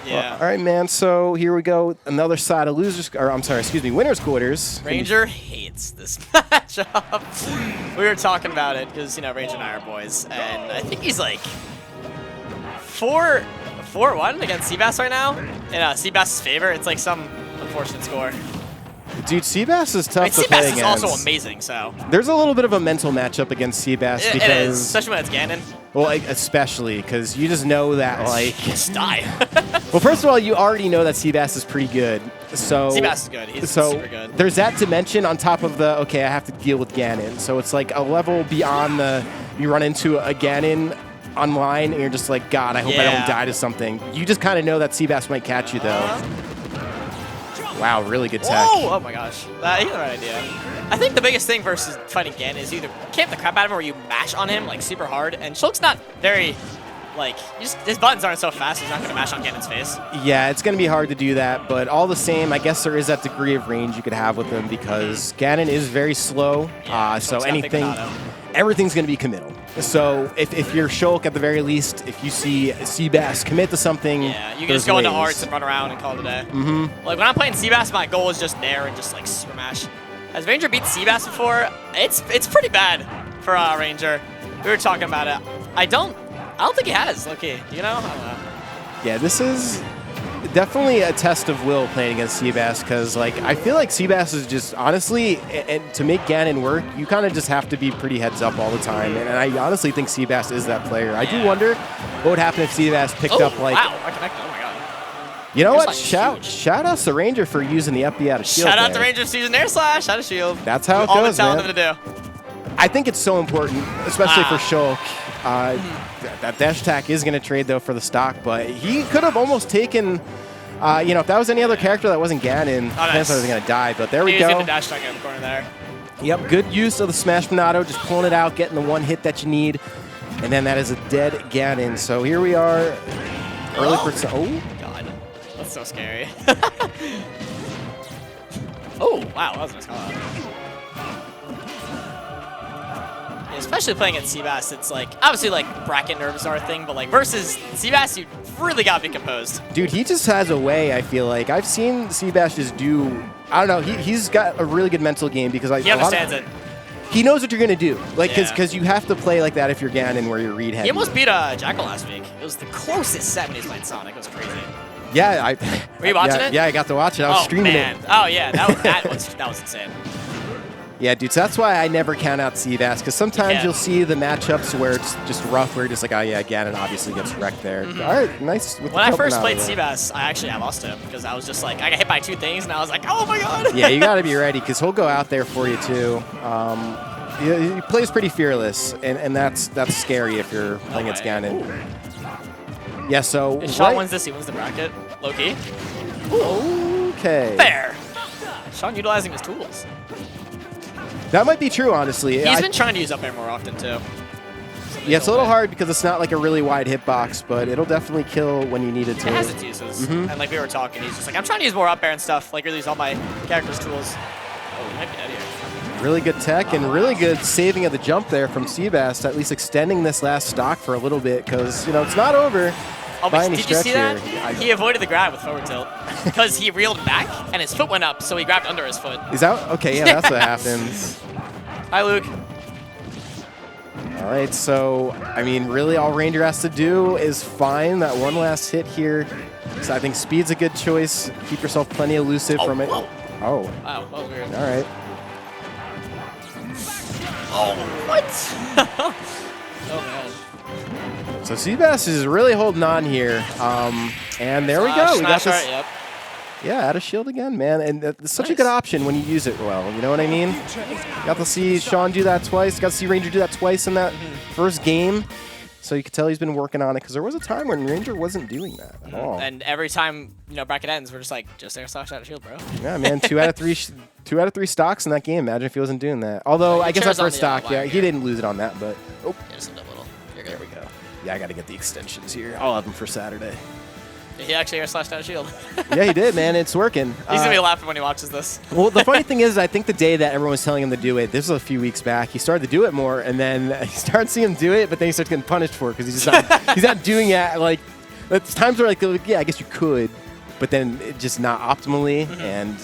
Yeah. All right, man. So here we go. Another side of losers, or I'm sorry, excuse me, winners quarters. Ranger hates this matchup. We were talking about it because, you know, Ranger and I are boys, and I think he's like 4-1 against SeaBass right now. In SeaBass's favor, it's like some unfortunate score. Dude, SeaBass is tough to play SeaBass is against. also amazing, so. There's a little bit of a mental matchup against SeaBass because, it is, especially when it's Ganon. Well, especially because you just know that, like, Just die. well, first of all, you already know that SeaBass is pretty good. So SeaBass is good. He's super good. There's that dimension on top of the, okay, I have to deal with Ganon. So it's like a level beyond the, you run into a Ganon online and you're just like, God, I hope I don't die to something. You just kind of know that SeaBass might catch you, though. Wow, really good tech. Whoa! Oh my gosh. He had the right idea. I think the biggest thing versus fighting Ganon is either camp the crap out of him or you mash on him like super hard. And Shulk's not very, like, his buttons aren't so fast, he's not going to mash on Ganon's face. Yeah, it's going to be hard to do that, but all the same, I guess there is that degree of range you could have with him because Ganon is very slow, so everything's going to be committal. So if you're Shulk, at the very least, if you see SeaBass commit to something, yeah, you can just go into arts and run around and call it a day. Like, when I'm playing SeaBass, my goal is just nair and just, like, super mash. Has Ranger beat SeaBass before? It's pretty bad for Ranger. We were talking about it. I don't think he has, okay, you know? I don't know. Yeah, this is definitely a test of will playing against SeaBass because, like, I feel like SeaBass is just, honestly, and to make Ganon work, you kind of just have to be pretty heads up all the time. And I honestly think SeaBass is that player. I do wonder what would happen if SeaBass picked up, like... wow, I connected. Oh, my God. You know what? Shout out to Ranger for using the FB out of shield. Shout out to Ranger for using air slash out of shield. That's how it all goes, all man. the telling them to do. I think it's so important, especially for Shulk. That dash attack is going to trade, though, for the stock, but he could have almost taken... you know, if that was any other character that wasn't Ganon, I was going to die, but there we go. He's going to dash attack in the corner there. Yep, good use of the Smash Monado, just pulling it out, getting the one hit that you need, and then that is a dead Ganon. So here we are, early percent. Oh, God, that's so scary. Oh, wow, that was a nice call out. Especially playing at SeaBass, it's like, obviously, like, bracket nerves are a thing, but, like, versus SeaBass, you really gotta be composed. Dude, he just has a way, I feel like. I've seen SeaBass just do, I don't know, he's got a really good mental game because he understands it. He knows what you're going to do, like, because you have to play like that if you're Ganon where you're read heavy. He almost beat Jackal last week. It was the closest set when he was playing Sonic. It was crazy. Yeah, were you watching it? Yeah, I got to watch it. I was streaming it. Oh, yeah, that was insane. Yeah, dude, so that's why I never count out SeaBass, because sometimes you'll see the matchups where it's just rough, where you're just like, oh, yeah, Ganon obviously gets wrecked there. All right, nice. When I first played SeaBass, I lost him, because I was just like, I got hit by 2 things, and I was like, oh, my God. Yeah, you got to be ready, because he'll go out there for you, too. He plays pretty fearless, and that's scary if you're playing against Ganon. Ooh. Yeah, so... If Sean wins this, he wins the bracket. Low-key. Okay. Fair. Sean utilizing his tools. That might be true, honestly. He's been trying to use up air more often, too. Yeah, it's a little hard because it's not like a really wide hitbox, but it'll definitely kill when you need it to. It has its uses. And like we were talking, he's just like, I'm trying to use more up air and stuff, like really use all my character's tools. Oh, he might be dead here. Really good tech and really good saving of the jump there from SeaBass, at least extending this last stock for a little bit because, you know, it's not over. Oh, but did you see that? He avoided the grab with forward tilt because he reeled back and his foot went up, so he grabbed under his foot. Is that okay? Yeah, that's what happens. Hi, Luke. All right, so I mean, really, all Ranger has to do is find that one last hit here. So I think speed's a good choice. Keep yourself plenty elusive from it. Whoa. Oh. Wow, that was weird. All right. Oh, what? Oh man. So SeaBass is really holding on here, and there we go. We got this. Yep. Yeah, out of shield again, man, and it's such a good option when you use it well. You know what I mean? Got to see Sean do that twice. Got to see Ranger do that twice in that first game. So you could tell he's been working on it because there was a time when Ranger wasn't doing that at all. And every time bracket ends, we're just like, just air slash out of shield, bro. Yeah, man, 2 out of 3 stocks in that game. Imagine if he wasn't doing that. Although I guess that first stock, yeah, he didn't lose it on that, but yeah, just a little. There we go. Yeah, I got to get the extensions here. I'll have them for Saturday. He actually air slashed out of shield. Yeah, he did, man. It's working. He's going to be laughing when he watches this. Well, the funny thing is, I think the day that everyone was telling him to do it, this was a few weeks back, he started to do it more, and then he started seeing him do it, but then he started getting punished for it because he's not doing it like It's times where like, yeah, I guess you could, but then it just not optimally, and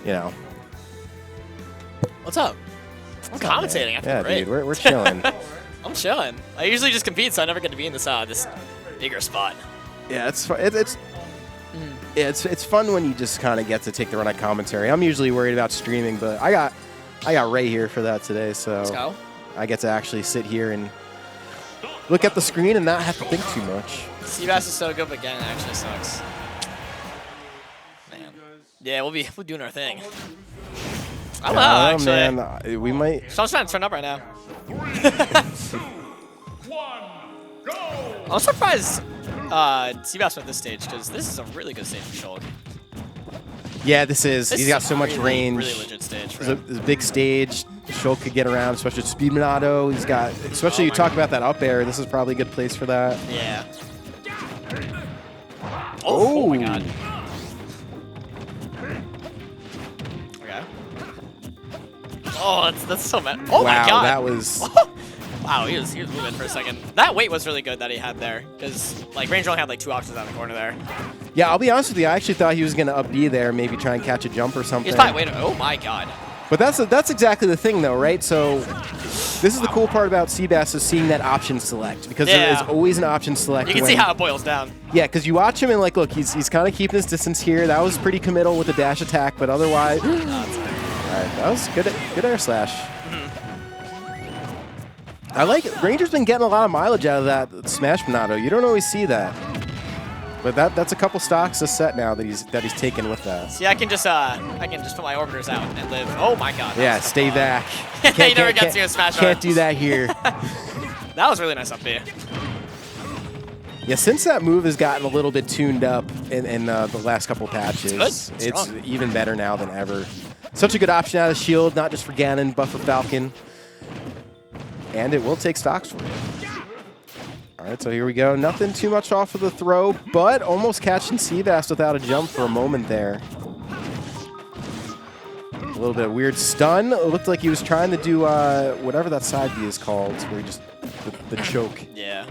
you know. What's up? I'm commentating. I feel great. Dude, we're chilling. I'm chilling. I usually just compete, so I never get to be in this bigger spot. Yeah, it's fun. It's fun when you just kind of get to take the run at commentary. I'm usually worried about streaming, but I got Ray here for that today, so Let's go. I get to actually sit here and look at the screen and not have to think too much. SeaBass is so good, but Ganon actually sucks. Man. Yeah, we'll be doing our thing. I don't know, actually. Man, we might. So I'm trying to turn up right now. I'm surprised SeaBass went this stage, because this is a really good stage for Shulk. Yeah, this is. He's got so much range. Really legit stage for him. It's a big stage. Shulk could get around, especially with Speedman Auto. He's got, especially you talk about that up air. This is probably a good place for that. Yeah. Oh my god. Okay. Oh, that's so mad. Oh my god. That was. Wow, he was moving for a second. That weight was really good that he had there, because like Ranger only had like 2 options out of the corner there. Yeah, I'll be honest with you. I actually thought he was going to up B there, maybe try and catch a jump or something. He's probably waiting. Oh my god. But that's exactly the thing, though, right? So this is the cool part about SeaBass is seeing that option select, because there is always an option select. You can see how it boils down. Yeah, because you watch him and like, look, he's kind of keeping his distance here. That was pretty committal with the dash attack, but otherwise, all right, that was good air slash. I like it. Ranger's been getting a lot of mileage out of that smash Monado. You don't always see that. But that's a couple stocks a set now that he's taken with that. See, I can just put my orbiters out and live. Oh my god. Yeah, stay back. He never gets to a smash. Can't do that here. That was really nice up B. Yeah, since that move has gotten a little bit tuned up in the last couple patches, it's even better now than ever. Such a good option out of shield, not just for Ganon, but for Falcon. And it will take stocks for you. All right, so here we go. Nothing too much off of the throw, but almost catching SeaBass without a jump for a moment there. A little bit of weird stun. It looked like he was trying to do whatever that side B is called, where he just, the choke. Yeah.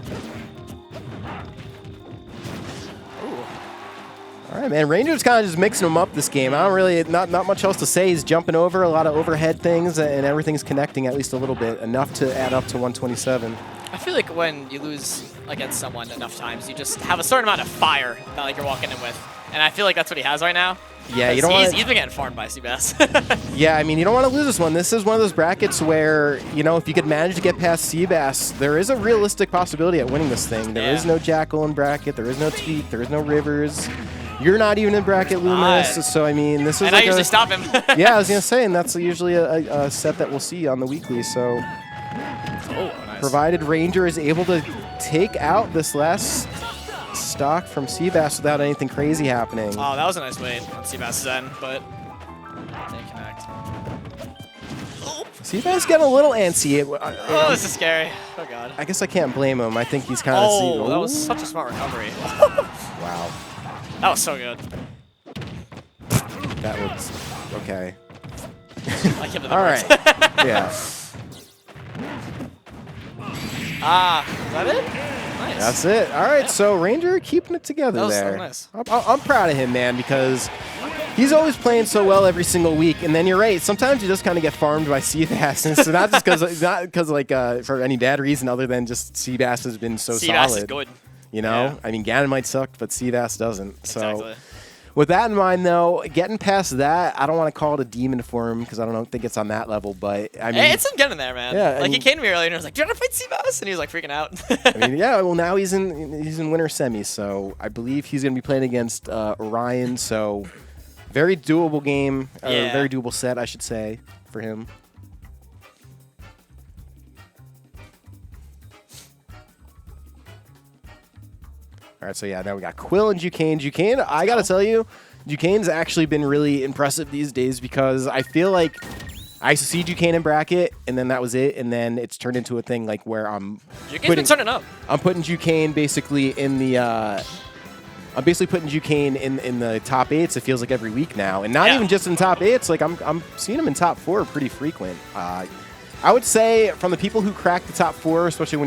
All right, man. Ranger's kind of just mixing them up this game. I don't really, not much else to say. He's jumping over a lot of overhead things, and everything's connecting at least a little bit, enough to add up to 127. I feel like when you lose against someone enough times, you just have a certain amount of fire that like you're walking in with, and I feel like that's what he has right now. Yeah, you don't want. He's been getting farmed by SeaBass. Yeah, I mean, you don't want to lose this one. This is one of those brackets where, you know, if you could manage to get past SeaBass, there is a realistic possibility at winning this thing. There is no Jackal in bracket. There is no Tweak. There is no Rivers. You're not even in bracket, Loomis. So, I mean, this is and like I usually stop him. Yeah, I was going to say, and that's usually a set that we'll see on the weekly. So, nice. Provided Ranger is able to take out this last stock from SeaBass without anything crazy happening. Oh, that was a nice wait on SeaBass's end, but didn't connect. SeaBass getting a little antsy. Oh, this is scary. Oh, God. I guess I can't blame him. I think he's kind of... Oh, that was such a smart recovery. Wow. That was so good. That was... Okay. I give it all right. Yeah. Is that it? Nice. That's it. All right, so Ranger keeping it together there. That was so nice. I'm proud of him, man, because he's always playing so well every single week. And then you're right. Sometimes you just kind of get farmed by SeaBass. And so not just because like for any bad reason other than just SeaBass has been so solid. SeaBass is good. You know, yeah. I mean, Ganon might suck, but SeaBass doesn't. Exactly. So with that in mind, though, getting past that, I don't want to call it a demon form because I don't think it's on that level. But I mean, hey, it's getting there, man. Yeah, like he came to me earlier and was like, "Do you want to fight SeaBass?" And he was like freaking out. I mean, yeah. Well, now he's in winter semis, so I believe he's going to be playing against Orion. So very doable game, very doable set, I should say, for him. All right, so yeah, now we got Quill and Duquesne. Duquesne, I got to tell you, Duquesne's actually been really impressive these days because I feel like I used to see Duquesne in bracket, and then that was it, and then it's turned into a thing like where I'm Duquesne's been turning up. I'm putting Duquesne basically in the I'm basically putting Duquesne in the top 8s. It feels like every week now, and not even just in top 8s. Like I'm seeing him in top 4 pretty frequent. I would say from the people who crack the top 4, especially when